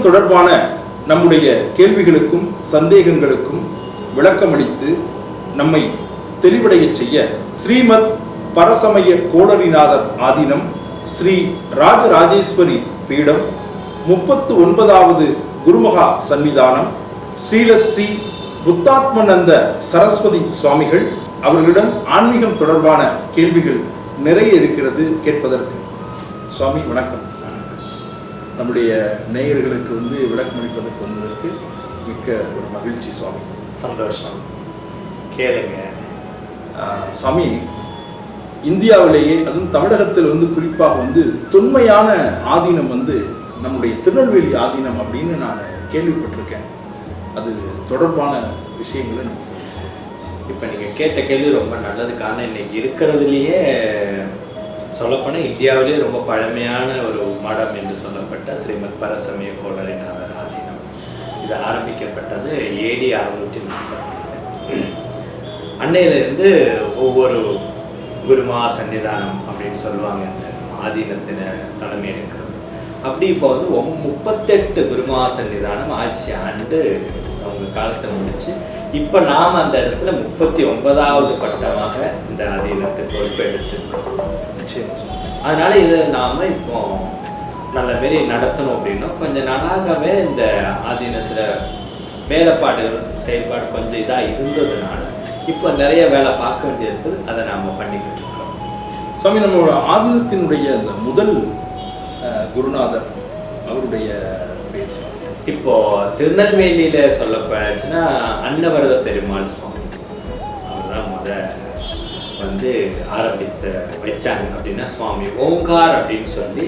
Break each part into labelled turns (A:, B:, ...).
A: ஆன்மீகம் தொடர்பான நம்முடைய கேள்விகளுக்கும் சந்தேகங்களுக்கும் விளக்கமளித்து நம்மை தெளிவடைய செய்ய ஸ்ரீமத் பரசமய கோளரிநாதர் ஆதீனம் ஸ்ரீ ராஜராஜேஸ்வரி பீடம் 39வது குருமகா சன்னிதானம் ஸ்ரீலஸ்ரீ புத்தாத்மநந்த சரஸ்வதி சுவாமிகள் அவர்களிடம் ஆன்மீகம் தொடர்பான கேள்விகள் நிறைய இருக்கிறது கேட்பதற்கு. சுவாமி வணக்கம். நம்முடைய நேயர்களுக்கு விளக்கமளிப்பதற்கு வந்ததற்கு மிக்க ஒரு மகிழ்ச்சி சுவாமி.
B: சந்தோஷம். கேளுங்க
A: சுவாமி. இந்தியாவிலேயே அதுவும் தமிழகத்தில் குறிப்பாக தொன்மையான ஆதீனம் நம்முடைய திருநெல்வேலி ஆதீனம் அப்படின்னு நான் கேள்விப்பட்டிருக்கேன். அது தொடர்பான விஷயங்களை
B: இப்போ நீங்கள் கேட்ட கேள்வி ரொம்ப நல்லது. காரணம் இன்னைக்கு இருக்கிறதுலையே சொல்லப்போனால் இந்தியாவிலேயே ரொம்ப பழமையான ஒரு மடம் என்று சொல்லப்பட்ட ஸ்ரீமத் பரசமய கோளரிநாதர் ஆதீனம். இது ஆரம்பிக்கப்பட்டது AD 640. அன்னையிலிருந்து ஒவ்வொரு குருமகா சன்னிதானம் அப்படின்னு சொல்லுவாங்க இந்த ஆதீனத்தின தலைமை எடுக்கிறது. அப்படி இப்போ 38 குருமகா சன்னிதானம் ஆட்சி ஆண்டு அவங்க காலத்தை முடிச்சு இப்போ நாம் அந்த இடத்துல 39வது பட்டமாக இந்த ஆதீனத்தை பொறுப்பு எடுத்துருக்கோம். அதனால இதை நாம் இப்போ நல்ல மாரி நடத்தணும் அப்படின்னா கொஞ்சம் நாளாகவே இந்த ஆதீனத்தில் வேலைப்பாடுகள் செயல்பாடு கொஞ்சம் இதாக இருந்ததுனால இப்போ நிறைய வேலை பார்க்க வேண்டியிருக்குது. அதை நாம் பண்ணிக்கிட்டு இருக்கோம்.
A: சுவாமி, நம்மளோட ஆதீனத்தினுடைய அந்த முதல் குருநாதர் அவருடைய பேர்
B: இப்போ திருநெல்வேலியில சொல்லப்போச்சுன்னா அன்னவரத பெருமாள் சுவாமி அவர்தான் ஆரம்பித்த வச்சாங்க. அப்படின்னா சுவாமி ஓங்கார் அப்படின்னு சொல்லி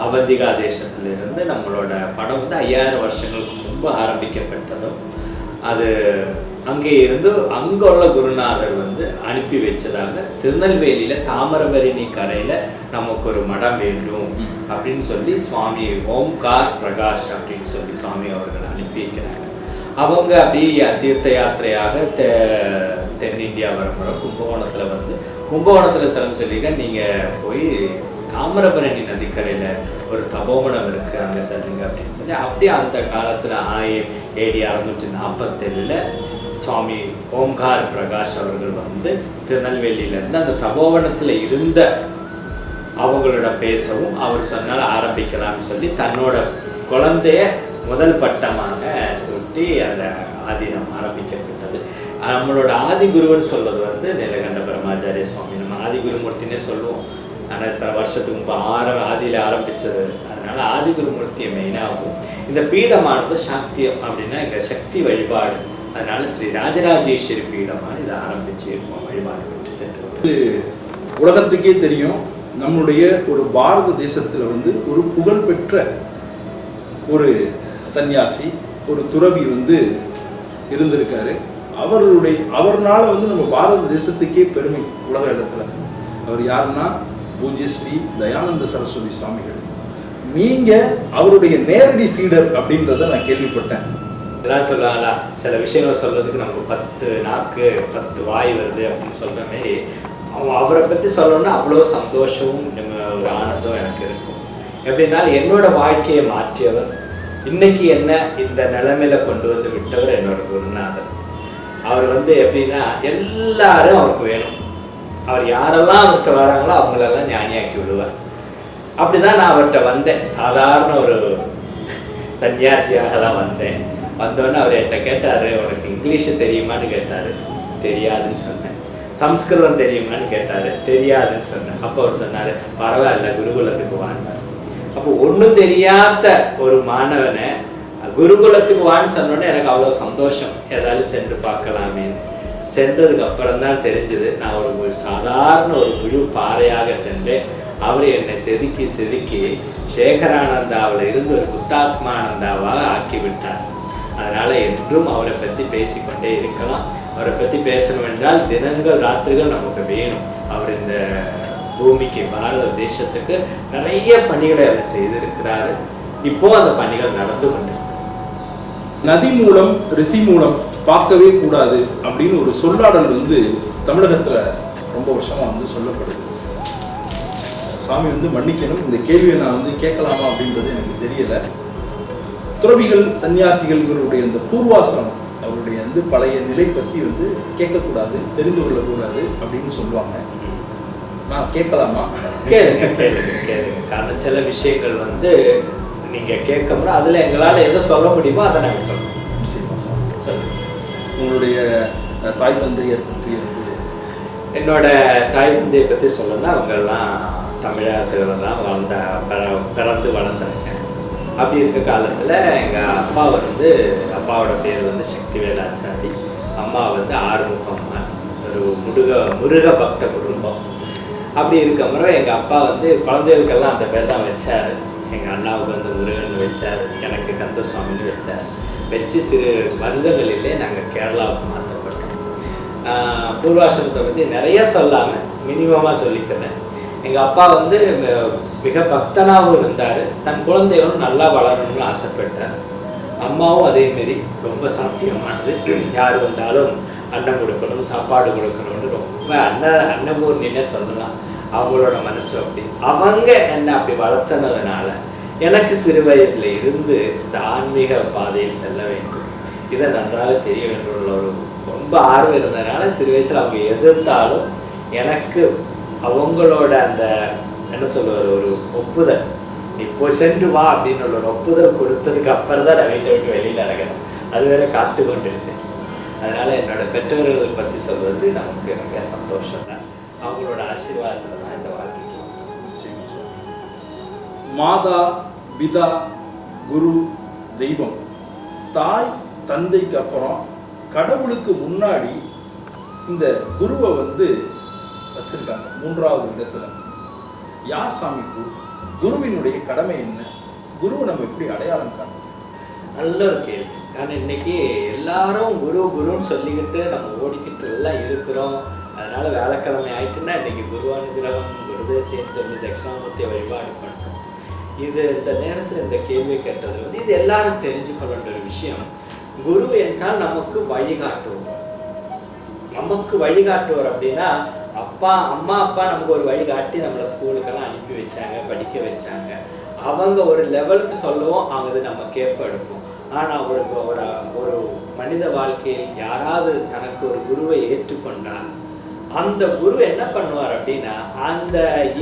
B: அவந்திகா தேசத்திலிருந்து நம்மளோட படம் 5000 வருஷங்களுக்கு முன்பு ஆரம்பிக்கப்பட்டதும் அது அங்கே இருந்து அங்கே உள்ள குருநாதர் அனுப்பி வச்சதாக திருநெல்வேலியில தாமிரபரணி கரையில நமக்கு ஒரு மடம் வேண்டும் அப்படின்னு சொல்லி சுவாமி ஓம்கார் பிரகாஷ் அப்படின்னு சொல்லி சுவாமி அவர்கள் அனுப்பி வைக்கிறாங்க. அவங்க அப்படியே தீர்த்த யாத்திரையாக தென்னிந்தியா வரும்போது கும்பகோணத்தில் சிலம் சொல்லிக்க நீங்கள் போய் தாமிரபரணி நதிக்கரையில் ஒரு தபோவனம் இருக்குது, அங்கே செல்லுங்க அப்படின்னு சொல்லி அப்படியே அந்த காலத்தில் AD 647 சுவாமி ஓம்கார் பிரகாஷ் அவர்கள் திருநெல்வேலியிலேருந்து அந்த தபோவனத்தில் இருந்த அவங்களோட பேசவும் அவர் சொன்னால் ஆரம்பிக்கலாம்னு சொல்லி தன்னோட குழந்தைய முதல் பட்டமாக சுட்டி அந்த ஆதீனம் ஆரம்பிக்கப்பட்டது. நம்மளோட ஆதிகுருவன் சொல்வது நீலகண்ட பிரம்மாச்சாரிய சுவாமி. நம்ம ஆதிகுருமூர்த்தினே சொல்லுவோம். ஆனால் இத்தனை வருஷத்துக்கு முன்பு ஆதியில் ஆரம்பித்தது. அதனால ஆதிகுருமூர்த்தியை மெயினாகவும் இந்த பீடமானது சாக்தியம் அப்படின்னா இங்கே சக்தி வழிபாடு. அதனால ஸ்ரீ ராஜராஜேஸ்வரி பீடமாக இதை ஆரம்பிச்சு வழிபாடு சென்று
A: உலகத்துக்கே தெரியும். நம்முடைய ஒரு பாரத தேசத்தில் ஒரு புகழ்பெற்ற ஒரு சன்னியாசி ஒரு துறவி இருந்திருக்காரு. அவர்னால நம்ம பாரத தேசத்துக்கே பெருமை உலக இடத்துல. அவர் யாருன்னா பூஜ்ய ஸ்ரீ தயானந்த சரஸ்வதி சுவாமிகள். நீங்க அவருடைய நேரடி சீடர் அப்படின்றத நான் கேள்விப்பட்டேன்.
B: எல்லாம் சொல்லுவாங்களா, சில விஷயங்களை சொல்றதுக்கு நமக்கு 10 நாக்கு 10 வாய் வருது அப்படின்னு சொல்ற மாதிரி அவரை பற்றி சொல்லணும்னா அவ்வளோ சந்தோஷமும் ஒரு ஆனந்தம் எனக்கு இருக்கும். எப்படின்னாலும் என்னோட வாழ்க்கையை மாற்றியவர், இன்னைக்கு என்ன இந்த நிலைமையில கொண்டு விட்டவர் என்னோட குருநாதர். அவர் எப்படின்னா எல்லாரும் அவருக்கு வேணும். அவர் யாரெல்லாம் அவர்கிட்ட வராங்களோ அவங்களெல்லாம் ஞானியாக்கி விடுவார். அப்படிதான் நான் அவர்கிட்ட வந்தேன். சாதாரண ஒரு சன்னியாசியாக தான் வந்தேன். வந்தோடனே அவர் என்கிட்ட கேட்டார், உனக்கு இங்கிலீஷு தெரியுமான்னு கேட்டார். தெரியாதுன்னு சொன்னேன். சம்ஸ்கிருதம் தெரியுமான்னு கேட்டார். தெரியாதுன்னு சொன்னேன். அப்போ அவர் சொன்னார், பரவாயில்ல குருகுலத்துக்கு வாண்டார். அப்போ ஒன்றும் தெரியாத ஒரு மாணவனை குருகுலத்துக்கு வான்னு சொன்னோன்னே எனக்கு அவ்வளோ சந்தோஷம். ஏதாவது சென்று பார்க்கலாமே. சென்றதுக்கு அப்புறம் தான் தெரிஞ்சது நான் ஒரு சாதாரண ஒரு முழு பாறையாக சென்றேன். அவர் என்னை செதுக்கி சேகரானந்தாவில் இருந்து ஒரு புத்தாத்மானந்தாவாக ஆக்கிவிட்டார். அதனால என்றும் அவரை பற்றி பேசிக்கொண்டே இருக்கலாம். அவரை பற்றி பேசணும் என்றால் தினங்கள் ராத்திரிகள் நமக்கு வேணும். அவர் இந்த பூமிக்கு பாரத தேசத்துக்கு நிறைய பணிகளை அவர் செய்திருக்கிறாரு. இப்போ அந்த பணிகள் நடந்து கொண்டிருக்கு.
A: நதி மூலம் ரிஷி மூலம் பார்க்கவே கூடாது அப்படின்னு ஒரு சொல்லாடல் தமிழகத்துல ரொம்ப வருஷமா சொல்லப்படுது. சுவாமி மன்னிக்கணும், இந்த கேள்வியை நான் கேட்கலாமா அப்படின்றது எனக்கு தெரியல. துறவிகள் சன்னியாசிகள் இவருடைய இந்த பூர்வாசிரமம் அவருடைய வந்து பழைய நிலை பற்றி வந்து கேட்கக்கூடாது, தெரிந்து கொள்ளக்கூடாது அப்படின்னு சொல்லுவாங்க. நான் கேட்கலாமா?
B: கேளுங்க கேளுங்க கேளுங்க. காரணம் சில விஷயங்கள் வந்து நீங்கள் கேட்கணும், அதில் எங்களால் எதை சொல்ல முடியுமோ அதை நாங்கள் சொல்லுவோம். சொல்லுங்கள்.
A: உங்களுடைய தாய் தந்தையர் பற்றி வந்து
B: என்னோட தாய் தந்தையை பற்றி சொல்லணும்னா அவங்கெல்லாம் தமிழகத்தில் தான் பிறந்து வளர்ந்தாங்க. அப்படி இருக்க காலத்தில் எங்கள் அப்பா வந்து, அப்பாவோட பேர் வந்து சக்திவேல் ஆச்சாரி, அம்மா வந்து ஆறுமுகம் அம்மா, ஒரு முருக பக்த குடும்பம். அப்படி இருக்க எங்கள் அப்பா வந்து குழந்தைகளுக்கெல்லாம் அந்த பேர் தான் வச்சார். எங்கள் அண்ணாவுக்கு வந்து முருகன் வச்சார், எனக்கு கந்தசுவாமின்னு வச்சார். வச்சு சிறு வருடங்களிலே நாங்கள் கேரளாவுக்கு மாற்றப்பட்டோம். பூர்வாசிரமத்தை பற்றி நிறைய சொல்லாமல் மினிமமாக சொல்லிக்கிறேன். எங்கள் அப்பா வந்து மிக பக்தனாகவும் இருந்தார், தன் குழந்தைகளும் நல்லா வளரணும்னு ஆசைப்பட்டார். அம்மாவும் அதேமாரி ரொம்ப சாத்தியமானது, யார் வந்தாலும் அன்னம் கொடுக்கணும், சாப்பாடு கொடுக்கணும்னு ரொம்ப அன்னபூர்ணின்னே சொல்லலாம். அவங்களோட மனசு அப்படி. அவங்க என்னை அப்படி வளர்த்தனதுனால எனக்கு சிறு வயதில் இருந்து இந்த ஆன்மீக பாதையில் செல்ல வேண்டும், இதை நன்றாக தெரிய வேண்டும் ஒரு ரொம்ப ஆர்வம் இருந்ததுனால சிறு வயசில் அவங்க எதிர்த்தாலும் எனக்கு அவங்களோட அந்த என்ன சொல்லுவார், ஒரு ஒப்புதல், இப்போ சென்று வா அப்படின்னு ஒரு ஒப்புதல் கொடுத்ததுக்கு அப்புறம் தான் நான் வீட்டை விட்டு வெளியில் இறங்கணும். அது வேற காத்து கொண்டு இருக்கேன். அதனால என்னோட பெற்றோர்களை பற்றி சொல்வது நமக்கு மிக சந்தோஷம் தான். அவங்களோட ஆசீர்வாதத்தில் தான் இந்த வாழ்க்கைக்கு
A: மாதா பிதா குரு தெய்வம், தாய் தந்தைக்கு அப்புறம் கடவுளுக்கு முன்னாடி இந்த குருவை வந்து வச்சிருக்காங்க 3வது இடத்துல. யார் சாமி குருவினுடைய கடமை என்ன? குருவை நம்ம எப்படி அடையாளம் காணும்?
B: நல்ல ஒரு கேள்வி. காரணம் இன்னைக்கு எல்லாரும் குரு குருன்னு சொல்லிக்கிட்டு நம்ம ஓடிக்கிட்டு எல்லாம் இருக்கிறோம். அதனால வேலைக்கிழமை ஆயிட்டுன்னா இன்னைக்கு குருவானுகிரகம் குருதேசின்னு சொல்லி தட்சிணாமூர்த்தியை வழிபாடு பண்ணுறோம். இது இந்த நேரத்தில் இந்த கேள்வி கேட்டது வந்து இது எல்லாரும் தெரிஞ்சுக்கொள்ள வேண்டிய ஒரு விஷயம். குரு என்றால் நமக்கு வழிகாட்டுவோம். நமக்கு வழிகாட்டுவோர் அப்படின்னா அம்மா அப்பா நமக்கு ஒரு வழிகாட்டி நம்மளை ஸ்கூலுக்கெல்லாம் அனுப்பி வச்சாங்க, படிக்க வச்சாங்க. அவங்க ஒரு லெவலுக்கு சொல்லுவோம், அது நம்ம கேட்ப எடுப்போம். ஆனால் ஒரு மனித வாழ்க்கையில் யாராவது தனக்கு ஒரு குருவை ஏற்றுக்கொண்டால் அந்த குரு என்ன பண்ணுவார் அப்படின்னா அந்த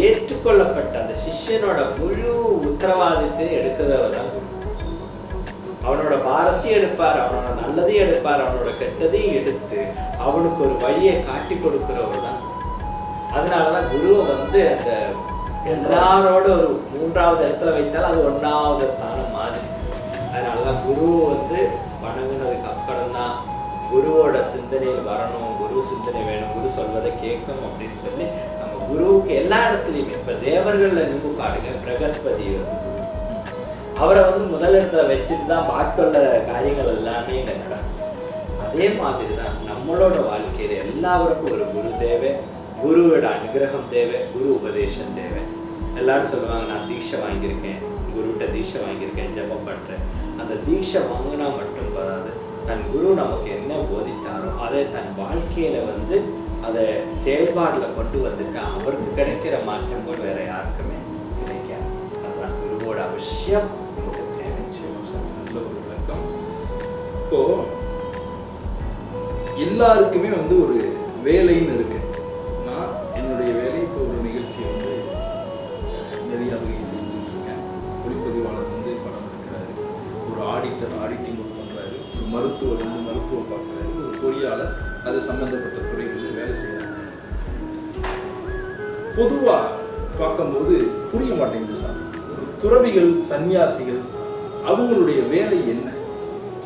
B: ஏற்றுக்கொள்ளப்பட்ட அந்த சிஷ்யனோட முழு உத்தரவாதத்தை எடுக்கிறவர் தான் குரு. அவனோட பாரத்தையும் எடுப்பார், அவனோட நல்லதையும் எடுப்பார், அவனோட கெட்டதையும் எடுத்து அவனுக்கு ஒரு வழியை காட்டி கொடுக்கிறவர் தான். அதனாலதான் குருவை வந்து அந்த எல்லாரோட ஒரு 3வது இடத்துல வைத்தாலும் அது 1வது ஸ்தானம் மாதிரி. அதனாலதான் குருவை வந்து வணங்கினதுக்கு அப்புறம் தான் குருவோட சிந்தனையில் வரணும், குரு சிந்தனை வேணும், குரு சொல்வதை கேட்கணும் அப்படின்னு சொல்லி நம்ம குருவுக்கு எல்லா இடத்துலையுமே இப்போ தேவர்கள்ல நின்று காடுங்க பிரகஸ்பதி வந்து அவரை வந்து முதல் இடத்துல வச்சுட்டு தான் பாக்கியுள்ள காரியங்கள் எல்லாமே இங்கே நடக்கும். அதே மாதிரி தான் நம்மளோட வாழ்க்கையில எல்லாருக்கும் ஒரு குரு தேவை, குருவோட அனுகிரகம் தேவை, குரு உபதேசம் தேவை. எல்லாரும் சொல்லுவாங்க நான் தீட்சை வாங்கியிருக்கேன், குருகிட்ட தீட்சை வாங்கியிருக்கேன், ஜெபம் பண்ணுறேன். அந்த தீட்சை வாங்கினா மட்டும் வராது, தன் குரு நமக்கு என்ன போதித்தாரோ அதை தன் வாழ்க்கையில வந்து அதை செயல்பாடில் கொண்டு வந்துட்டா அவருக்கு கிடைக்கிற மாற்றம் கூட வேற யாருக்குமே கிடைக்காது. அதுதான் குருவோட அவசியம் நமக்கு தேவை.
A: நல்ல ஒரு விளக்கம். இப்போ எல்லாருக்குமே வந்து ஒரு வேலைன்னு இருக்கு. நான் என்னுடைய வேலை இப்போ ஒரு நிகழ்ச்சி வந்து நெறியாளுகை செஞ்சுட்டு இருக்கேன். ஒளிப்பதிவாளர் வந்து படம் எடுக்கிறாரு, ஒரு ஆடிட்டர் ஆடிட்டிங் ஒர்க் பண்ணுறாரு, ஒரு மருத்துவர் வந்து மருத்துவம் பார்க்குறாரு, ஒரு பொறியாளர் அது சம்பந்தப்பட்ட துறைகளில் வேலை செய்கிறாங்க. பொதுவாக பார்க்கும்போது புரிய மாட்டேங்குது சார். ஒரு துறவிகள் சன்னியாசிகள் அவங்களுடைய வேலை என்ன,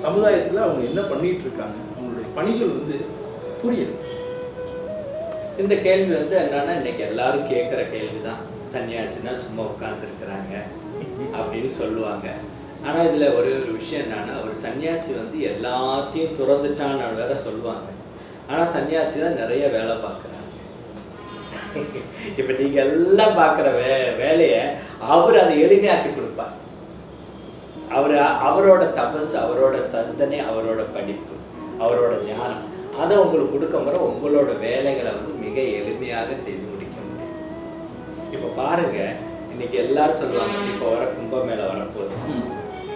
A: சமுதாயத்தில் அவங்க என்ன பண்ணிட்டு இருக்காங்க, அவங்களுடைய பணிகள் வந்து புரியல.
B: இந்த கேள்வி வந்து என்னன்னா இன்னைக்கு எல்லாரும் கேட்குற கேள்வி தான். சன்னியாசினா சும்மா உட்காந்துருக்குறாங்க அப்படின்னு சொல்லுவாங்க. ஆனால் இதில் ஒரு விஷயம் என்னன்னா, ஒரு சன்னியாசி வந்து எல்லாத்தையும் துறந்துட்டான்னு வேற சொல்லுவாங்க. ஆனால் சன்னியாசி தான் நிறைய வேலை பார்க்குறாங்க. இப்போ நீங்கள் எல்லாம் பார்க்குற வேலையை அவர் அதை எளிமையாக்கி கொடுப்பார். அவரோட தபஸ், அவரோட சந்தனை, அவரோட படிப்பு, அவரோட ஞானம் அதை உங்களுக்கு கொடுக்க முறை உங்களோட வேலைகளை வந்து மிக எளிமையாக செய்து முடிக்க முடியும். இப்போ பாருங்க, இன்னைக்கு எல்லாரும் சொல்லுவாங்க இப்போ வர கும்பமேளா வரப்போகுது,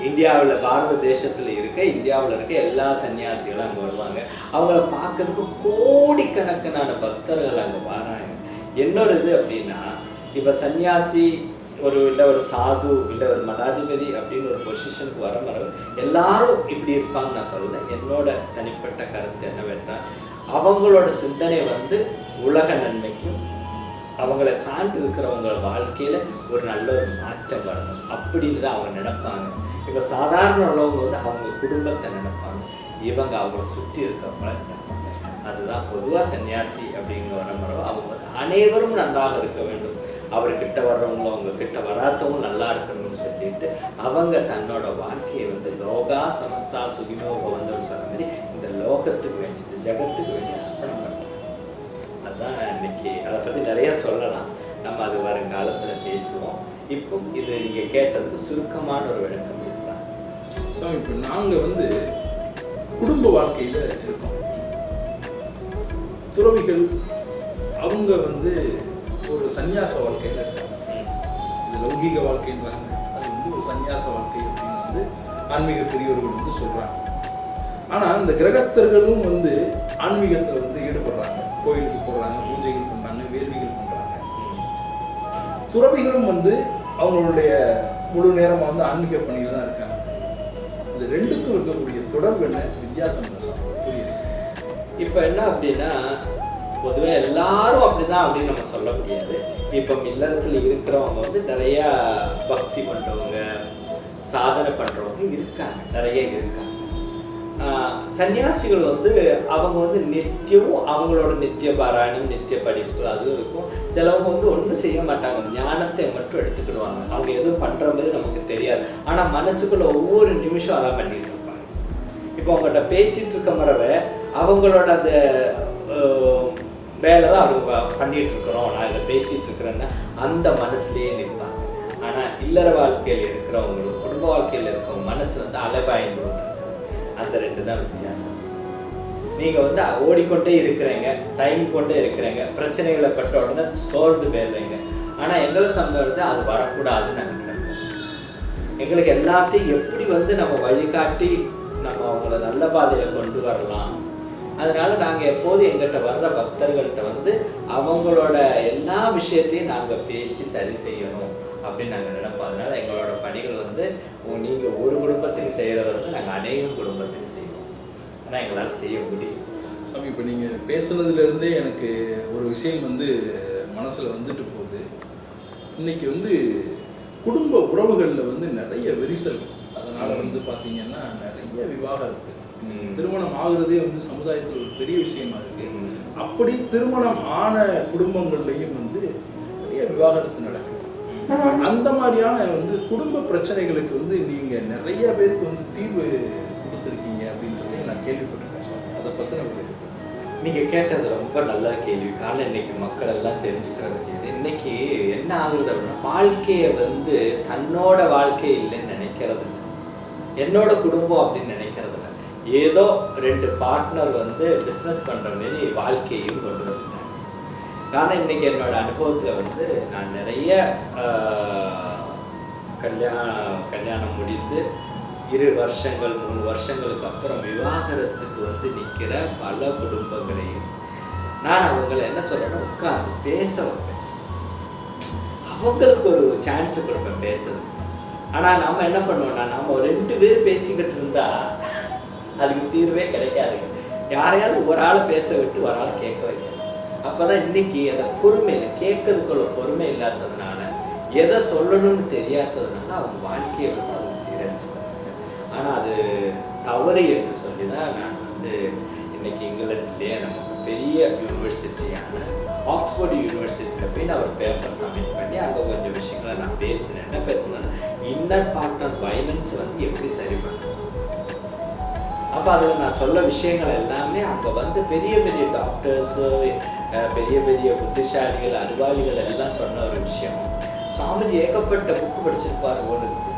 B: இந்தியாவில் பாரத தேசத்தில் இந்தியாவில் இருக்க எல்லா சன்னியாசிகளும் அங்கே வருவாங்க. அவங்கள பார்க்கறதுக்கு கோடிக்கணக்கான பக்தர்கள் அங்கே வராங்க. இன்னொரு இது அப்படின்னா, இப்போ சன்னியாசி இல்லை ஒரு சாது இல்லை ஒரு மதாதிபதி அப்படின்னு ஒரு பொசிஷனுக்கு வர எல்லாரும் இப்படி இருப்பாங்கன்னு நான் சொல்லலை. என்னோட தனிப்பட்ட கருத்து என்னவென்றால், அவங்களோட சிந்தனை வந்து உலக நன்மைக்கும் அவங்கள சார்ந்து இருக்கிறவங்க வாழ்க்கையில் ஒரு நல்ல ஒரு மாற்றம் வரணும் அப்படின்னு தான் அவங்க நினைப்பாங்க. இப்போ சாதாரண உள்ளவங்க வந்து அவங்க குடும்பத்தை நினைப்பாங்க, இவங்க அவங்கள சுற்றி இருக்கிறவங்கள நினைப்பாங்க. அதுதான் பொதுவாக சன்னியாசி அப்படிங்கிற வரமுறை. அவங்க வந்து அனைவரும் நன்றாக இருக்க வேண்டும், அவர்கிட்ட வர்றவங்களும் அவங்க கிட்ட வராதவங்க நல்லா இருக்கணும்னு சொல்லிட்டு அவங்க தன்னோட வாழ்க்கையை வந்து லோகா சமஸ்தா சுகினோ பவந்தோன்னு சொன்ன மாதிரி இந்த லோகத்துக்கு வேண்டி, இந்த ஜகத்துக்கு வேண்டி அர்ப்பணம் பண்ணுறாங்க. அதுதான் இன்னைக்கு. அதை பற்றி நிறைய சொல்லலாம், நம்ம அது வருங்காலத்தில் பேசுவோம். இப்போ இது நீங்கள் கேட்டதுக்கு சுருக்கமான ஒரு விளக்கம் இதுதான்.
A: ஸோ இப்போ நாங்கள் வந்து குடும்ப வாழ்க்கையில் இருக்கோம். துறவிகள் அவங்க வந்து ஒரு சன்னியாச வாழ்க்கையில் இருக்காங்க. இது லௌகீக வாழ்க்கைன்றாங்க, அது வந்து ஒரு சன்னியாச வாழ்க்கை அப்படின்னு வந்து ஆன்மீக பெரியவர்கள் வந்து சொல்கிறாங்க. ஆனால் இந்த கிரகஸ்தர்களும் வந்து ஆன்மீகத்தில் வந்து ஈடுபடுறாங்க, கோயிலுக்கு போடுறாங்க, பூஜைகள் பண்ணுறாங்க, வேள்விகள் பண்ணுறாங்க. துறவிகளும் வந்து அவங்களுடைய முழு நேரமாக வந்து ஆன்மீக பணியில் தான் இருக்காங்க. இது ரெண்டுக்கும் இருக்கக்கூடிய தொடர்பு என்ன, வித்தியாசம் புரியுது?
B: இப்போ என்ன அப்படின்னா, பொதுவாக எல்லாரும் அப்படிதான் அப்படின்னு நம்ம சொல்ல முடியாது. இப்போ இல்லறத்தில் இருக்கிறவங்க வந்து நிறையா பக்தி பண்ணுறவங்க, சாதனை பண்ணுறவங்க இருக்காங்க, நிறைய இருக்காங்க. சன்னியாசிகள் வந்து அவங்க வந்து நித்தியமும் அவங்களோட நித்திய பாராயணம், நித்திய படிப்பு அதுவும் இருக்கும். சிலவங்க வந்து ஒன்றும் செய்ய மாட்டாங்க, ஞானத்தை மட்டும் எடுத்துக்கிடுவாங்க. அவங்க எதுவும் பண்ணுற மாதிரி நமக்கு தெரியாது, ஆனால் மனசுக்குள்ள ஒவ்வொரு நிமிஷம் அதான் பண்ணிட்டு இருப்பாங்க. இப்போ அவங்கள்ட்ட பேசிகிட்டு இருக்க மரவை அவங்களோட அந்த வேலை தான் அவங்க பண்ணிகிட்டு இருக்கிறோம், நான் இதை பேசிகிட்டு இருக்கிறேன்னா அந்த மனசுலேயே நிற்பாங்க. ஆனால் இல்லற வாழ்க்கையில் இருக்கிறவங்களும் குடும்ப வாழ்க்கையில் இருக்கிறவங்க மனசு வந்து அலைபாய்ந்து கொண்டு, அந்த ரெண்டு தான் வித்தியாசம். நீங்கள் வந்து ஓடிக்கொண்டே இருக்கிறீங்க, தயங்கி கொண்டே இருக்கிறீங்க, பிரச்சனைகளை பட்ட உடனே சோர்ந்து போயிடுறீங்க. ஆனால் எங்களை சம்பளத்தை அது வரக்கூடாதுன்னு நாங்கள் நினைப்போம். எங்களுக்கு எல்லாத்தையும் எப்படி வந்து நம்ம வழிகாட்டி நம்ம அவங்கள நல்ல பாதையில் கொண்டு வரலாம். அதனால நாங்கள் எப்போதும் எங்கிட்ட வர்ற பக்தர்கள்ட்ட வந்து அவங்களோட எல்லா விஷயத்தையும் நாங்கள் பேசி சரி செய்யணும் அப்படின்னு நாங்கள் நினைப்போம். அதனால எங்களோட பணிகள் வந்து நீங்கள் ஒரு குடும்பத்துக்கு செய்கிறத வந்து நாங்கள் அநேக குடும்பத்துக்கு செய்வோம். ஆனால் எங்களால் செய்ய முடியும்.
A: சாமி, இப்போ நீங்கள் பேசுனதுலேருந்தே எனக்கு ஒரு விஷயம் வந்து மனசில் வந்துட்டு போகுது. இன்னைக்கு வந்து குடும்ப உறவுகளில் வந்து நிறைய விரிசல், அதனால் வந்து பார்த்தீங்கன்னா நிறைய விவாகரத்து. திருமணம் ஆகுறதே வந்து சமுதாயத்தில் ஒரு பெரிய விஷயமா இருக்கு. அப்படி திருமணம் ஆன குடும்பங்கள்லையும் வந்து நிறைய விவாகரத்து நடக்குது. அந்த மாதிரியான வந்து குடும்ப பிரச்சனைகளுக்கு வந்து நீங்க நிறைய பேருக்கு வந்து தீர்வு கொடுத்துருக்கீங்க அப்படின்றதையும் நான் கேள்விப்பட்டிருக்கேன். அதை பத்தின ஒரு
B: நீங்க கேட்டது ரொம்ப நல்ல கேள்வி. காரணம் இன்னைக்கு மக்கள் எல்லாம் தெரிஞ்சுக்கிற வேண்டியது. இன்னைக்கு என்ன ஆகுறது அப்படின்னா, வாழ்க்கையை வந்து தன்னோட வாழ்க்கை இல்லைன்னு நினைக்கிறது இல்லை, என்னோட குடும்பம் அப்படின்னு நினைக்கிறது இல்லை. ஏதோ ரெண்டு பார்ட்னர் வந்து பிஸ்னஸ் பண்ணுற மாரி வாழ்க்கையும் கொண்டு வந்துட்டாங்க. காரணம் இன்னைக்கு என்னோட அனுபவத்தில் வந்து நான் நிறைய கல்யாணம் முடிந்து 2 வருஷங்கள் 3 வருஷங்களுக்கு அப்புறம் விவாகரத்துக்கு வந்து நிற்கிற பல குடும்பங்களையும் நான் அவங்களை என்ன சொல்றேன்னா, உட்காந்து பேச வைப்பேன், அவங்களுக்கு ஒரு சான்ஸ் கொடுப்பேன் பேசுறது. ஆனால் நம்ம என்ன பண்ணுவோம்னா, நம்ம 2 பேர் பேசிக்கிட்டு இருந்தா அதுக்கு தீர்வே கிடைக்காதுங்க. யாரையாவது ஒரு ஆளை பேச விட்டு ஒரு ஆள் கேட்க வைக்கணும். அப்போதான் இன்னைக்கு அந்த பொறுமையில் கேட்கறதுக்குள்ள பொறுமை இல்லாததுனால, எதை சொல்லணும்னு தெரியாததுனால அவங்க வாழ்க்கையை வந்து அவங்க சீரழிச்சுக்கிறாங்க. ஆனால் அது தவறு என்று சொல்லி தான் நான் வந்து இன்னைக்கு இங்கிலாந்துலேயே நமக்கு பெரிய யூனிவர்சிட்டியான ஆக்ஸ்போர்ட் யூனிவர்சிட்டியில் போய் நான் ஒரு பேப்பர் சப்மிட் பண்ணி அங்கே கொஞ்சம் விஷயங்களை நான் பேசினேன். என்ன பேசுனேன்னா, இன்னர் பார்ட்னர் வயலன்ஸ் வந்து எப்படி சரி பண்ணுறது. அப்போ அதில் நான் சொல்ல விஷயங்கள் எல்லாமே அங்கே வந்து பெரிய பெரிய டாக்டர்ஸு, பெரிய பெரிய புத்திசாலிகள், அறிவாளிகள் எல்லாம் சொன்ன ஒரு விஷயம். சாமிஜி ஏகப்பட்ட புக்கு படிச்சிருப்பார் போல இருக்கு,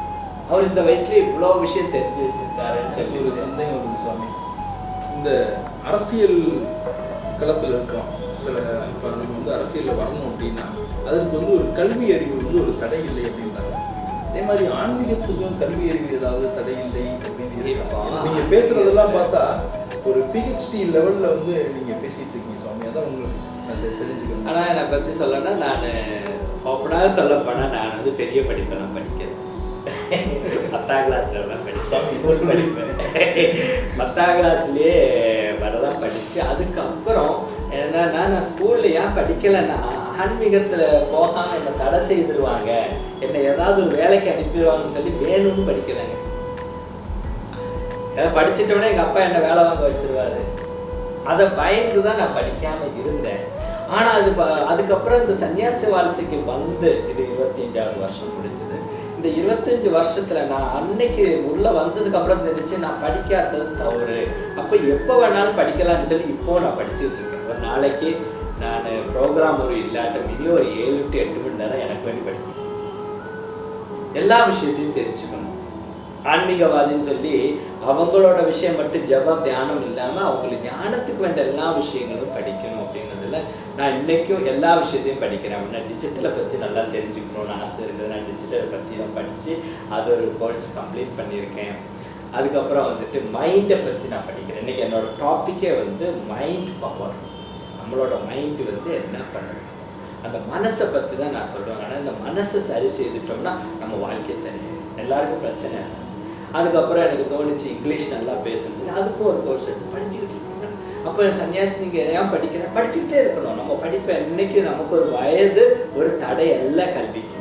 B: அவர் இந்த வயசுல இவ்வளோ விஷயம் தெரிஞ்சு வச்சிருக்காருன்னு சொல்லி
A: ஒரு சந்தேகம் வருது சாமி. இந்த அரசியல் களத்தில் இருக்கிறோம், சில இப்போ நம்ம வந்து அரசியலில் வரணும் அப்படின்னா அதற்கு வந்து ஒரு கல்வி அறிவு வந்து ஒரு தடை இல்லை அப்படின்றாங்க. அதே மாதிரி ஆன்மீகத்துக்கும் கல்வி அறிவு ஏதாவது தடை இல்லை அப்படின்னு இருக்கா? நீங்க பேசுறதெல்லாம் பார்த்தா ஒரு PhD லெவல்ல வந்து நீங்க பேசிட்டு இருக்கீங்க சுவாமி. அதான் உங்களுக்கு அதை தெரிஞ்சுக்கணும்.
B: ஆனால் என்னை பற்றி சொல்லணும்னா நான் ஓப்பனாக சொல்ல போனால் நான் வந்து பெரிய படிப்பெல்லாம் படிக்கிறேன். 10ஆம் கிளாஸ்ல தான் படித்தேன். ஸ்கூல் படிப்பேன். 10ஆம் கிளாஸ்லேயே வரதான் படித்து அதுக்கப்புறம் என்னன்னா நான் ஸ்கூலில் ஏன் படிக்கலைன்னா ஆன்மீகத்தில் போகாமல் என்னை தடை செய்திருவாங்க, என்னை ஏதாவது ஒரு வேலைக்கு அனுப்பிடுவாங்கன்னு சொல்லி வேணும்னு படிக்கலைங்க. ஏதாவது படிச்சுட்டோன்னே எங்கள் அப்பா என்னை வேலை வாங்க வச்சிருவாரு. அதை பயந்து தான் நான் படிக்காமல் இருந்தேன். ஆனால் அதுக்கப்புறம் இந்த சன்னியாசி வாழ்க்கைக்கு வந்து இது 25ஆவது வருஷம் முடிஞ்சது. இந்த 25 வருஷத்தில் நான் அன்னைக்கு உள்ளே வந்ததுக்கப்புறம் தெரிஞ்சு நான் படிக்காதது தவறு, அப்போ எப்போ வேணாலும் படிக்கலாம்னு சொல்லி இப்போது நான் படிச்சுட்டு இருக்கேன். ஒரு நாளைக்கு நான் ப்ரோக்ராம் ஒரு இல்லாட்ட மினிமம் ஒரு 7 to 8 மணி நேரம் எனக்கு வேண்டி படிக்கணும். எல்லா விஷயத்தையும் தெரிஞ்சுக்கணும். ஆன்மீகவாதின்னு சொல்லி அவங்களோட விஷயம் மட்டும் ஜப தியானம் இல்லாமல் அவங்களுக்கு ஞானத்துக்கு வேண்ட எல்லா விஷயங்களும் படிக்கணும் அப்படிங்கிறதுல நான் இன்றைக்கும் எல்லா விஷயத்தையும் படிக்கிறேன். அப்படின்னா டிஜிட்டலை பற்றி நல்லா தெரிஞ்சுக்கணும்னு ஆசை இருக்குது. நான் டிஜிட்டலை பற்றிலாம் படித்து அது ஒரு கோர்ஸ் கம்ப்ளீட் பண்ணியிருக்கேன். அதுக்கப்புறம் வந்துட்டு மைண்டை பற்றி நான் படிக்கிறேன். இன்றைக்கி என்னோடய டாப்பிக்கே வந்து மைண்ட் பவர். நம்மளோட மைண்டு வந்து என்ன பண்ணுறது, அந்த மனசை பற்றி தான் நான் சொல்லுவேன். ஆனால் இந்த மனசை சரி செய்துட்டோம்னா நம்ம வாழ்க்கை சரி, எல்லாருக்கும் பிரச்சனை. அதுக்கப்புறம் எனக்கு தோணுச்சு இங்கிலீஷ் நல்லா பேசுறது, அதுக்கும் ஒரு கோர்ஸ் எடுத்து படிச்சுக்கிட்டு இருக்கேன். அப்போ சன்னியாசி நீங்கள் ஏன் படிக்கிறேன், படிச்சுக்கிட்டே இருக்கணும். நம்ம படிப்பேன். இன்னைக்கு நமக்கு ஒரு வயது ஒரு தடை அல்ல கல்விக்கு.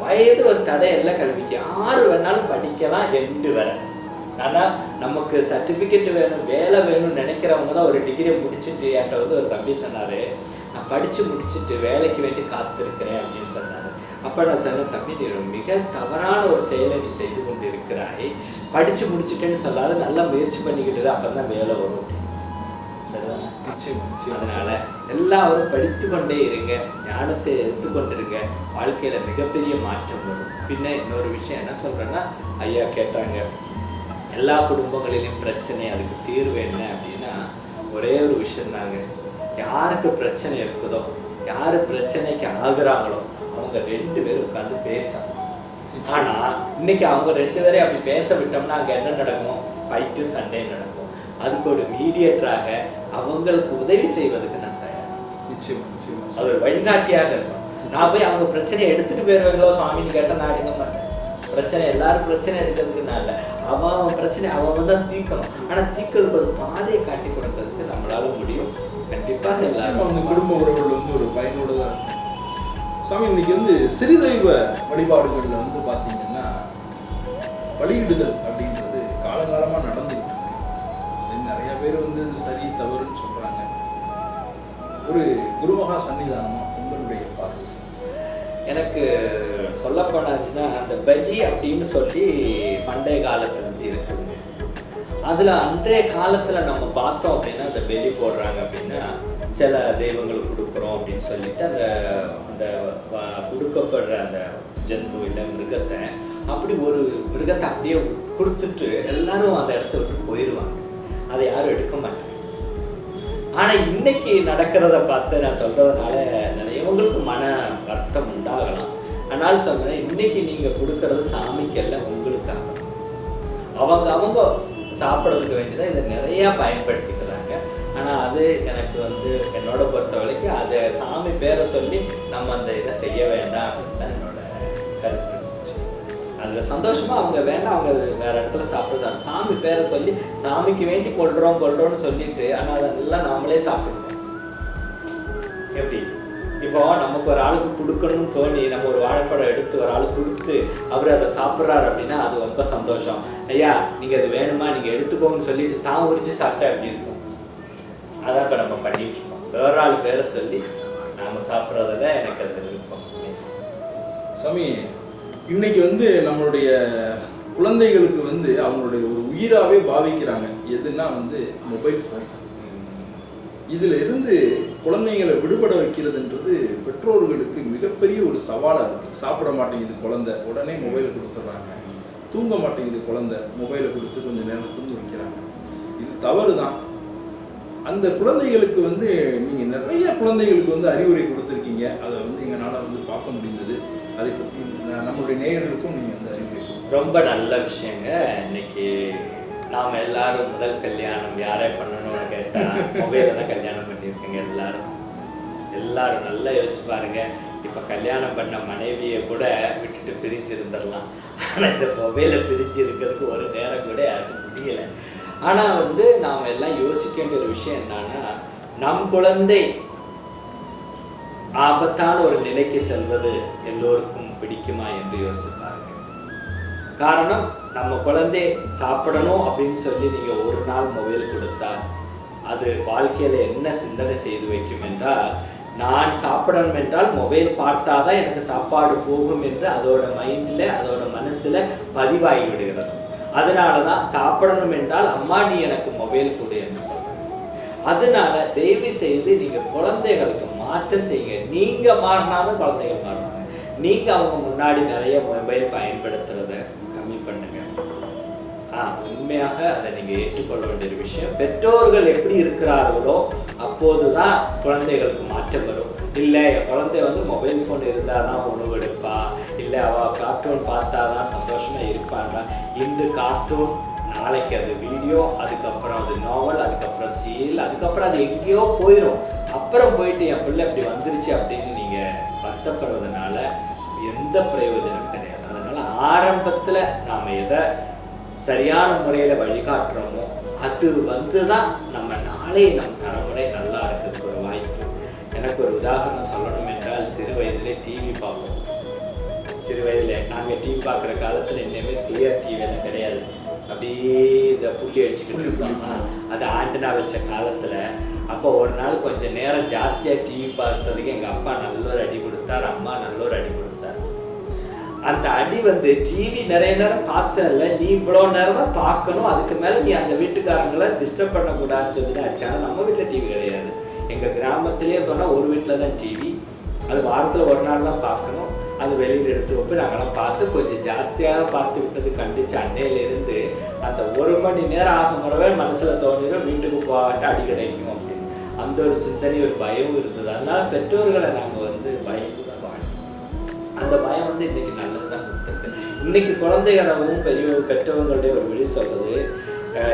B: வயது ஒரு தடை அல்ல கல்விக்கு. 6 வேணாலும் படிக்கலாம், 2 வரை. ஆனால் நமக்கு சர்டிஃபிகேட் வேணும், வேலை வேணும்னு நினைக்கிறவங்க தான் ஒரு டிகிரியை முடிச்சுட்டு என்கிட்ட வந்து ஒரு தம்பி சொன்னார், நான் படித்து முடிச்சுட்டு வேலைக்கு வேண்டி காத்திருக்கிறேன் அப்படின்னு சொன்னார். அப்போ நான் சொன்னேன், தம்பி நீ மிக தவறான ஒரு செயலை நீ செய்து கொண்டு இருக்கிறாய். படித்து முடிச்சுட்டேன்னு சொல்லாத, நல்லா முயற்சி பண்ணிக்கிட்டு அப்போ தான் வேலை வரும் அப்படின்னு. சரிதானே? அதனால எல்லாரும் படித்து கொண்டே இருங்க, ஞானத்தை எடுத்துக்கொண்டிருங்க, வாழ்க்கையில மிகப்பெரிய மாற்றம் வரும். பின்ன இன்னொரு விஷயம் என்ன சொல்றேன்னா, ஐயா கேட்டாங்க எல்லா குடும்பங்களிலும் பிரச்சனை, அதுக்கு தீர்வு என்ன அப்படின்னா ஒரே ஒரு விஷயம் தாங்க. யாருக்கு பிரச்சனை இருக்குதோ, யாரு பிரச்சனைக்கு ஆகுறாங்களோ அவங்க 2 பேரும் உட்காந்து பேசணும். ஆனா இன்னைக்கு அவங்க 2 பேரையும் அப்படி பேச விட்டோம்னா அங்க என்ன நடக்கும், ஃபைட்டு சண்டே நடக்கும். அதுக்கு ஒரு மீடியேட்டராக அவங்களுக்கு உதவி செய்வதற்கு நான் தயார். அது ஒரு வழிகாட்டியாக இருக்கும். நான் போய் அவங்க பிரச்சனையை எடுத்துட்டு போயிருவேங்களோ சுவாமின்னு கேட்டால் நான் எடுக்க மாட்டேன். பிரச்சனை எல்லாரும் பிரச்சனை எடுக்கிறதுக்கு நான் இல்லை, அவன் பிரச்சனை அவன் தான் தீர்க்கணும். ஆனால் தீர்க்கிறதுக்கு ஒரு பாதையை காட்டி கொடுக்கறதுக்கு நம்மளால முடியும். கண்டிப்பாக எல்லாரும்
A: அவங்க குடும்ப உறவுகள் வந்து ஒரு பயனுள்ளதாக இருக்கும். சாமி இன்னைக்கு வந்து சிறுதெய்வ வழிபாடுகளில் வந்து பார்த்தீங்கன்னா பலியிடுதல் அப்படின்றது காலகாலமாக நடந்துகிட்டு இருக்கு. நிறைய பேர் வந்து இது சரி தவறுன்னு சொல்றாங்க. ஒரு குருமகா சன்னிதானமா உங்களுடைய பார்வை?
B: எனக்கு சொல்ல போனாச்சுன்னா அந்த பலி அப்படின்னு சொல்லி பண்டைய காலத்துல இருந்து இருக்குதுங்க. அதுல அன்றைய காலத்துல நம்ம பார்த்தோம் அப்படின்னா அந்த பலி போடுறாங்க அப்படின்னா சில தெய்வங்களுக்கு கொடுக்குறோம் அப்படின்னு சொல்லிட்டு அந்த அந்த கொடுக்கப்படுற அந்த ஜந்து இல்லை மிருகத்தை, அப்படி ஒரு மிருகத்தை அப்படியே கொடுத்துட்டு எல்லாரும் அந்த இடத்த விட்டு போயிடுவாங்க. அதை யாரும் எடுக்க மாட்டாங்க. ஆனால் இன்னைக்கு நடக்கிறத பார்த்து நான் சொல்றதுனால நிறையவங்களுக்கு மன வருத்தம் உண்டாகலாம். அதனால சொல்றேன், இன்னைக்கு நீங்க கொடுக்கறது சாமிக்கல்ல, உங்களுக்காக. அவங்க சாப்பிட்றதுக்கு வேண்டியதான் இதை நிறையா பயன்படுத்திக்கிறாங்க. ஆனால் அது எனக்கு வந்து என்னோட பொறுத்த வரைக்கும் அதை சாமி பேரை சொல்லி நம்ம அந்த இதை செய்ய வேண்டாம் அப்படின்னு தான் என்னோட கருத்து. அதில் சந்தோஷமாக அவங்க வேண்டாம், அவங்க வேறு இடத்துல சாப்பிட்றது சாமி பேரை சொல்லி சாமிக்கு வேண்டி கொள்றோம்னு சொல்லிட்டு, ஆனால் அதெல்லாம் நாமளே சாப்பிடுவோம். எப்படி இப்போ நமக்கு ஒரு ஆளுக்கு கொடுக்கணும்னு தோணி நம்ம ஒரு வாழைப்பழம் எடுத்து ஒரு ஆளுக்கு கொடுத்து அவர் அதை சாப்பிட்றாரு அப்படின்னா அது ரொம்ப சந்தோஷம். ஐயா நீங்கள் அது வேணுமா, நீங்கள் எடுத்துக்கோங்கன்னு சொல்லிட்டு தான் உரிச்சு சாப்பிட்டா எப்படி இருக்கும்? அதான் இப்போ நம்ம பண்ணிட்டு இருக்கோம். வேற ஆள் பேரை சொல்லி நாம் சாப்பிட்றதுல எனக்கு அது விருப்பம்.
A: சாமி இன்னைக்கு வந்து நம்மளுடைய குழந்தைகளுக்கு வந்து அவங்களுடைய ஒரு உயிராகவே பாவிக்கிறாங்க. எதுனா வந்து மொபைல் ஃபோன். இதில் இருந்து குழந்தைங்களை விடுபட வைக்கிறதுன்றது பெற்றோர்களுக்கு மிகப்பெரிய ஒரு சவாலாக இருக்குது. சாப்பிட மாட்டேங்குது குழந்தை, உடனே மொபைலை கொடுத்துட்றாங்க. தூங்க மாட்டேங்குது குழந்தை, மொபைலை கொடுத்து கொஞ்சம் நேரம் தூங்க வைக்கிறாங்க. இது தவறு தான். அந்த குழந்தைகளுக்கு வந்து நீங்கள் நிறைய குழந்தைகளுக்கு வந்து அறிவுரை கொடுத்துருக்கீங்க. அதை வந்து எங்களால் வந்து பார்க்க முடிந்தது. அதை பற்றி நம்மளுடைய நேயர்களுக்கும் நீங்கள் வந்து அறிவுரை.
B: ரொம்ப நல்ல விஷயங்க. இன்னைக்கு நாம் எல்லாரும் முதல் கல்யாணம் யாரை பண்ணணும்னு கேட்டால் மொபைலில் தான் கல்யாணம் பண்ணியிருக்கீங்க. எல்லாரும் நல்லா யோசிச்சு பாருங்க. இப்போ கல்யாணம் பண்ண மனைவியை கூட விட்டுட்டு பிரிஞ்சு இருந்துடலாம். ஆனால் இந்த மொபைலை பிரிஞ்சு இருக்கிறதுக்கு ஒரு நேரம் கூட யாருக்கும் முடியலை. ஆனால் வந்து நாம் எல்லாம் யோசிக்க வேண்டிய ஒரு விஷயம் என்னன்னா, நம் குழந்தை ஆபத்தான ஒரு நிலைக்கு செல்வது எல்லோருக்கும் பிடிக்குமா என்று யோசிப்பாங்க. காரணம், நம்ம குழந்தை சாப்பிடணும் அப்படின்னு சொல்லி நீங்கள் ஒரு நாள் மொபைல் கொடுத்தால் அது வாழ்க்கையில் என்ன சிந்தனை செய்து வைக்கும் என்றால், நான் சாப்பிடணும் என்றால் மொபைல் பார்த்தாதான் எனக்கு சாப்பாடு போகும் என்று அதோட மைண்டில் அதோட மனசில் பதிவாகி விடுகிறது. அதனால தான் சாப்பிடணும் என்றால் அம்மா நீ எனக்கு மொபைல் கொடு என்று சொல்கிறேன். அதனால தயவு செய்து நீங்கள் குழந்தைகளுக்கு மாற்றம் செய்யுங்க. நீங்கள் மாறினாதான் குழந்தைகள் மாறுவாங்க. நீங்கள் அவங்க முன்னாடி நிறைய மொபைல் பயன்படுத்துறத கம்மி பண்ணுங்க. உண்மையாக அதை நீங்கள் ஏற்றுக்கொள்ள வேண்டிய ஒரு விஷயம். பெற்றோர்கள் எப்படி இருக்கிறார்களோ அப்போது தான் குழந்தைகளுக்கு மாற்றம் வரும். இல்லை என் குழந்தை வந்து மொபைல் ஃபோன் இருந்தால் தான் உணவு எடுப்பா, இல்லை அவள் கார்ட்டூன் பார்த்தா தான் சந்தோஷமாக இருப்பான்றா. இன்று கார்ட்டூன், நாளைக்கு அது வீடியோ, அதுக்கப்புறம் அது நாவல், அதுக்கப்புறம் சீரியல், அதுக்கப்புறம் அது எங்கேயோ போயிடும். அப்புறம் போயிட்டு என் பிள்ளை இப்படி வந்துருச்சு அப்படின்னு நீங்கள் வருத்தப்படுறதுனால எந்த பிரயோஜனமும் கிடையாது. அதனால் ஆரம்பத்தில் நாம் எதை சரியான முறையில் வழிகாட்டுறோமோ அது வந்து தான் நம்ம நாளை நம் தலைமுறை நல்லா இருக்கிறதுக்கு ஒரு வாய்ப்பு. எனக்கு ஒரு உதாரணம் சொல்லணும் என்றால், சிறு வயதிலே டிவி பார்ப்போம். சிறு வயதில் நாங்கள் டிவி பார்க்குற காலத்தில் இன்னுமே கிளியர் டிவியெல்லாம் கிடையாது. அப்படியே இந்த புள்ளி அடிச்சுக்கிட்டு இருப்பாங்க. அது ஆண்டனா வச்ச காலத்தில். அப்போ ஒரு நாள் கொஞ்சம் நேரம் ஜாஸ்தியாக டிவி பார்த்ததுக்கு எங்கள் அப்பா நல்ல ஒரு அடி கொடுத்தார், அம்மா நல்ல ஒரு அடி கொடுத்தார். அந்த அடி வந்து டிவி நிறைய நேரம் பார்த்ததில்ல, நீ இவ்வளோ நேரம் தான் பார்க்கணும், அதுக்கு மேலே நீ அந்த வீட்டுக்காரங்களை டிஸ்டர்ப் பண்ணக்கூடாதுன்னு சொல்லி தான் அடித்தாங்க. நம்ம வீட்டில் டிவி கிடையாது. எங்கள் கிராமத்திலே போனால் ஒரு வீட்டில் தான் டிவி. அது வாரத்தில் ஒரு நாள் தான் பார்க்கணும். அது வெளியில் எடுத்து வைப்போம். நாங்கள்லாம் பார்த்து கொஞ்சம் ஜாஸ்தியாக பார்த்து விட்டது கண்டிச்சு அன்னையிலேருந்து அந்த 1 மணி நேரம் ஆகும் முறவே மனசில் தோணிடும் வீட்டுக்கு போகாட்ட அடி கிடைக்கும் அப்படின்னு. அந்த ஒரு சிந்தனை, ஒரு பயம் இருந்தது. அதனால பெற்றோர்களை நாங்கள் வந்து பயந்து தான் வாழ்ந்தோம். அந்த பயம் வந்து இன்னைக்கு நல்லது தான் கொடுத்துருக்கு. இன்னைக்கு குழந்தைகளவும் பெற்றவங்களுடைய ஒரு விழி சொல்றது,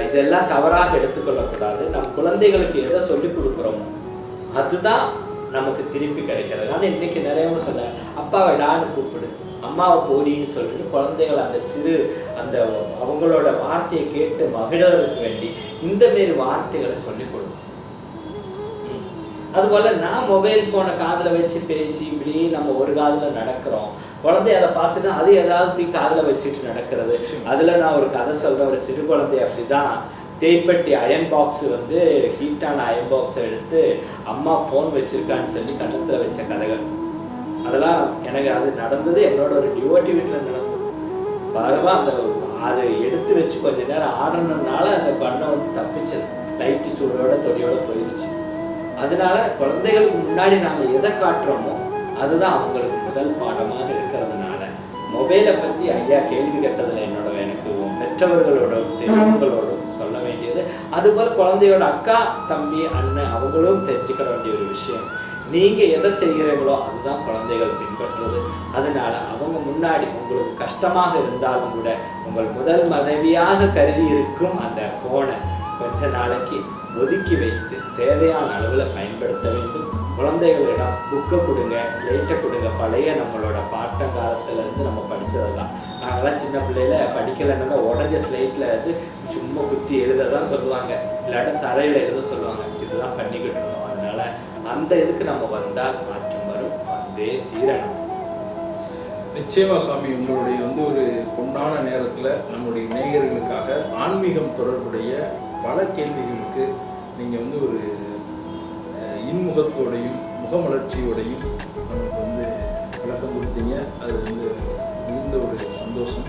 B: இதெல்லாம் தவறாக எடுத்துக்கொள்ளக்கூடாது. நம் குழந்தைகளுக்கு எதை சொல்லிக் கொடுக்குறோமோ அதுதான் நமக்கு திருப்பி கிடைக்கிறது. ஆனால் இன்னைக்கு நிறையவும் சொல்ல, அப்பாவை டான்னு கூப்பிடு, அம்மாவை போடின்னு சொல்லிட்டு குழந்தைகள் அந்த அவங்களோட வார்த்தையை கேட்டு மகிழறதுக்கு வேண்டி இந்த மாரி வார்த்தைகளை சொல்லிக் கொடுக்கும். அதுபோல் நான் மொபைல் ஃபோனை காதில் வச்சு பேசி இப்படி நம்ம ஒரு காதில் நடக்கிறோம். குழந்தை அதை பார்த்துட்டு அது ஏதாவது காதில் வச்சுட்டு நடக்கிறது. அதில் நான் ஒரு கதை சொல்கிறேன். ஒரு சிறு குழந்தை அப்படி தான் தேய்ப்பட்டி அயன் பாக்ஸ் வந்து ஹீட்டான அயன் பாக்ஸை எடுத்து அம்மா ஃபோன் வச்சுருக்கான்னு சொல்லி கண்ணத்தில் வச்ச கதைகள். அதெல்லாம் எனக்கு அது நடந்தது என்னோட ஒரு டிவோட்டி வீட்டில் நடந்தது. பரவாயில்ல, அந்த அதை எடுத்து வச்சு கொஞ்ச நேரம் ஆடணுனால அந்த பண்ணை வந்து தப்பிச்சது. லைட்டு சூடோட தொடியோட போயிடுச்சு. அதனால குழந்தைகளுக்கு முன்னாடி நாம் எதை காட்டுறோமோ அதுதான் அவங்களுக்கு முதல் பாடமாக இருக்கிறதுனால மொபைலை பற்றி ஐயா கேள்வி கேட்டதில் எனக்கு பெற்றவர்களோடும் பெரியவங்களோடும் சொல்ல வேண்டியது. அதுபோல் குழந்தையோட அக்கா, தம்பி, அண்ணன் அவங்களும் தெரிஞ்சுக்கிற வேண்டிய ஒரு விஷயம். நீங்கள் எதை செய்கிறீங்களோ அதுதான் குழந்தைகள் பின்பற்றுறது. அதனால அவங்க முன்னாடி உங்களுக்கு கஷ்டமாக இருந்தாலும் கூட உங்கள் முதல் மனைவியாக கருதி இருக்கும் அந்த ஃபோனை கொஞ்ச நாளைக்கு ஒதுக்கி வைத்து தேவையான அளவில் பயன்படுத்த வேண்டும். குழந்தைகளிடம் புக்கை கொடுங்க, ஸ்லேட்டை கொடுங்க. பழைய நம்மளோட பாட்டங்காலத்துலேருந்து நம்ம படித்தது தான். நாங்கள்லாம் சின்ன பிள்ளையில படிக்கலைன்னா உடஞ்ச ஸ்லேட்டில் வந்து சும்மா குத்தி எழுத தான் சொல்லுவாங்க, இல்லாட்ட தரையில் எழுத சொல்லுவாங்க. இதுதான் பண்ணிக்கிட்டு இருந்தோம். அதனால் அந்த இதுக்கு நம்ம வந்தால் மாற்றம் வரும், வந்தே தீரணும்.
A: நிச்சயமா சாமி, உங்களுடைய வந்து ஒரு பொன்னான நேரத்தில் நம்முடைய நேயர்களுக்காக ஆன்மீகம் தொடர்புடைய பல கேள்விகளுக்கு நீங்கள் வந்து ஒரு இன்முகத்தோடையும் முகமலர்ச்சியோடையும் நமக்கு வந்து விளக்கம் கொடுத்தீங்க. அது வந்து மிகுந்த ஒரு சந்தோஷம்.